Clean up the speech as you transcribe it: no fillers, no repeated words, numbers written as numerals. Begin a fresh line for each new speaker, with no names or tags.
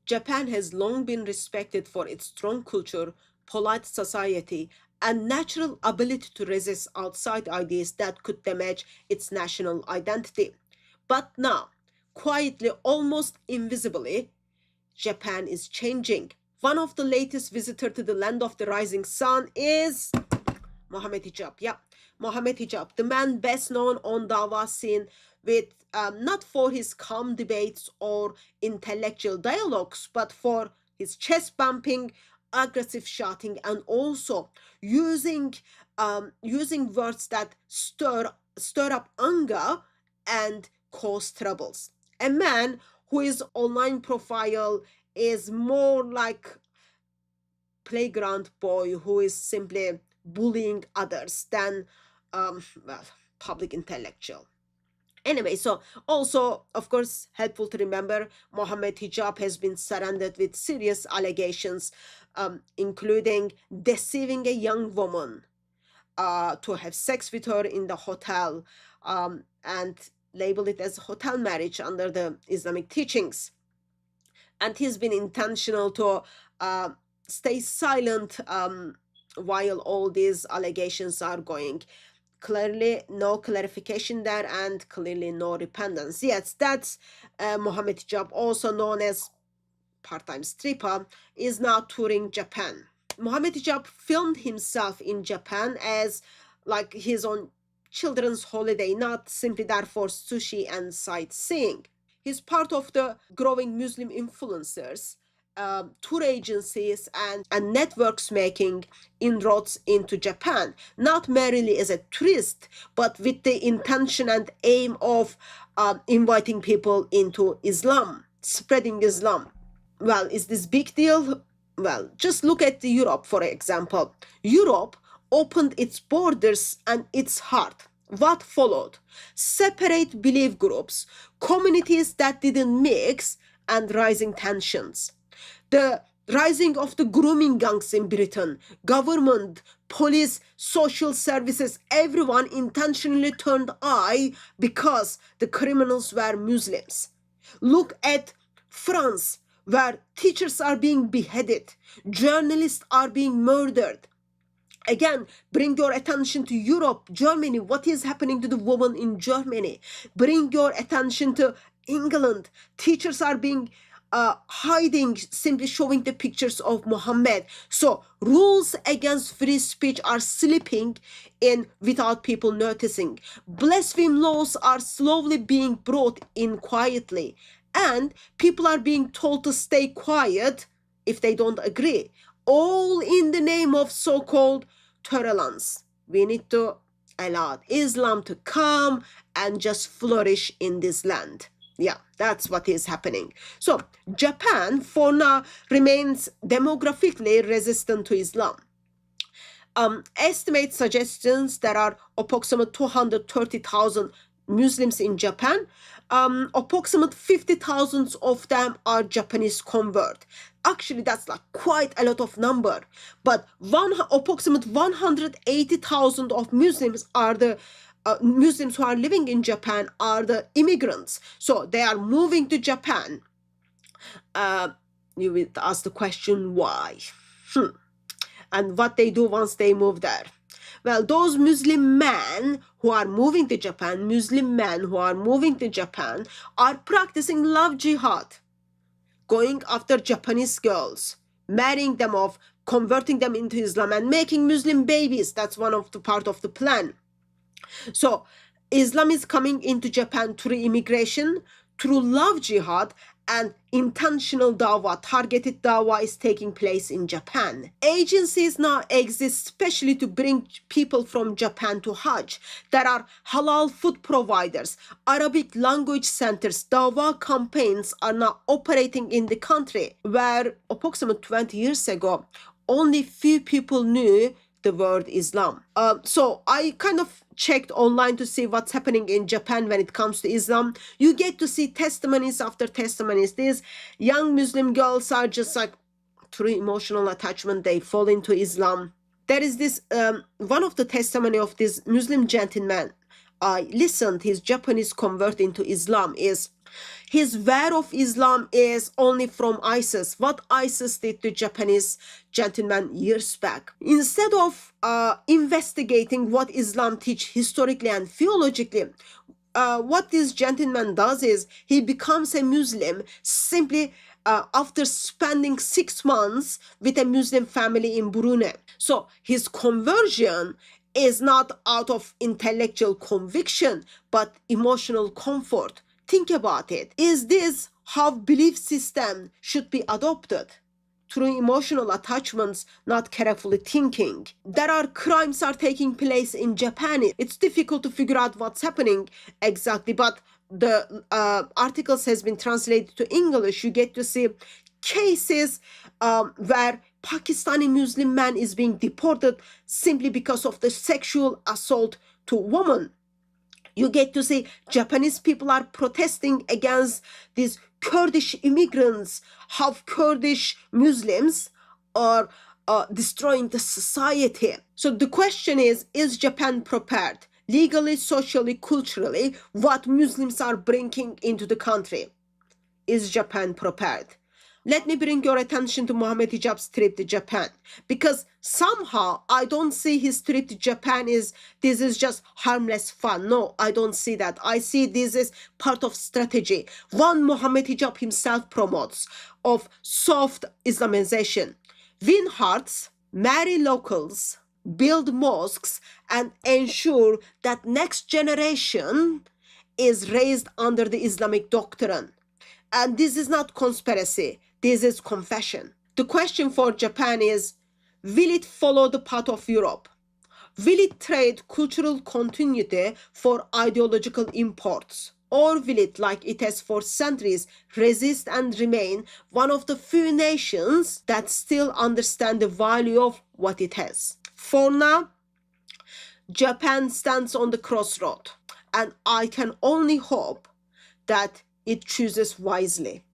Japan has long been respected for its strong culture, polite society, and natural ability to resist outside ideas that could damage its national identity. But now, quietly, almost invisibly, Japan is changing. One of the latest visitors to the land of the rising sun is Mohammed Hijab. Yeah, Mohammed Hijab, the man best known on Dawa scene with not for his calm debates or intellectual dialogues, but for his chest bumping, aggressive shouting, and also using using words that stir up anger and cause troubles. A man whose online profile is more like playground boy who is simply bullying others than well, public intellectual. Anyway, so also, of course, helpful to remember, Mohammed Hijab has been surrounded with serious allegations, including deceiving a young woman to have sex with her in the hotel, and label it as hotel marriage under the Islamic teachings. And he's been intentional to stay silent while all these allegations are going. Clearly, no clarification there, and clearly no repentance. Yes, that's Mohammed Hijab, also known as part-time stripper, is now touring Japan. Mohammed Hijab filmed himself in Japan as like his own children's holiday, not simply there for sushi and sightseeing. He's part of the growing Muslim influencers, tour agencies, and networks making inroads into Japan, not merely as a tourist, but with the intention and aim of inviting people into Islam, spreading Islam. Well, is this big deal? Well, just look at Europe, for example. Europe opened its borders and its heart. What followed? Separate belief groups, communities that didn't mix, and rising tensions. The rising of the grooming gangs in Britain, government, police, social services, everyone intentionally turned eye because the criminals were Muslims. Look at France, where teachers are being beheaded, journalists are being murdered. Again, bring your attention to Europe, Germany. What is happening to the woman in Germany? Bring your attention to England. Teachers are being hiding, simply showing the pictures of Mohammed. So rules against free speech are slipping in without people noticing. Blasphemy laws are slowly being brought in quietly. And people are being told to stay quiet if they don't agree. All in the name of so-called tolerance. We need to allow Islam to come and just flourish in this land. Yeah, that's what is happening. So Japan, for now, remains demographically resistant to Islam. Estimates suggestions there are approximately 230,000 Muslims in Japan. Approximately 50,000 of them are Japanese convert. Actually, that's like quite a lot of number. But approximately 180,000 of Muslims are the Muslims who are living in Japan are the immigrants. So they are moving to Japan. You will ask the question, why? And what they do once they move there. Well, those Muslim men who are moving to Japan, are practicing love jihad, going after Japanese girls, marrying them off, converting them into Islam, and making Muslim babies. That's one of the part of the plan. So Islam is coming into Japan through immigration, through love jihad, and intentional dawah, targeted dawah is taking place in Japan. Agencies now exist especially to bring people from Japan to Hajj. There are halal food providers, Arabic language centers, dawah campaigns are now operating in the country, where approximately 20 years ago, only few people knew the word Islam. So I kind of checked online to see what's happening in Japan when it comes to Islam. You get to see testimonies after testimonies. These young Muslim girls are just like, through emotional attachment, they fall into Islam. There is this, one of the testimony of this Muslim gentleman I listened, his Japanese convert into Islam is his wear of Islam is only from ISIS. What ISIS did to Japanese gentlemen years back. Instead of investigating what Islam teach historically and theologically, what this gentleman does is he becomes a Muslim simply after spending 6 months with a Muslim family in Brunei. So his conversion is not out of intellectual conviction, but emotional comfort. Think about it. Is this how belief system should be adopted? Through emotional attachments, not carefully thinking. There are crimes are taking place in Japan. It's difficult to figure out what's happening exactly, but the articles has been translated to English. You get to see cases where Pakistani Muslim man is being deported simply because of the sexual assault to woman. You get to see Japanese people are protesting against these Kurdish immigrants, half Kurdish Muslims are destroying the society. So the question is Japan prepared legally, socially, culturally, what Muslims are bringing into the country? Is Japan prepared? Let me bring your attention to Mohammed Hijab's trip to Japan, because somehow I don't see his trip to Japan this is just harmless fun. No, I don't see that. I see this is part of strategy. One Mohammed Hijab himself promotes of soft Islamization. Win hearts, marry locals, build mosques, and ensure that next generation is raised under the Islamic doctrine. And this is not conspiracy. This is confession. The question for Japan is, will it follow the path of Europe? Will it trade cultural continuity for ideological imports? Or will it, like it has for centuries, resist and remain one of the few nations that still understand the value of what it has? For now, Japan stands on the crossroad, and I can only hope that it chooses wisely.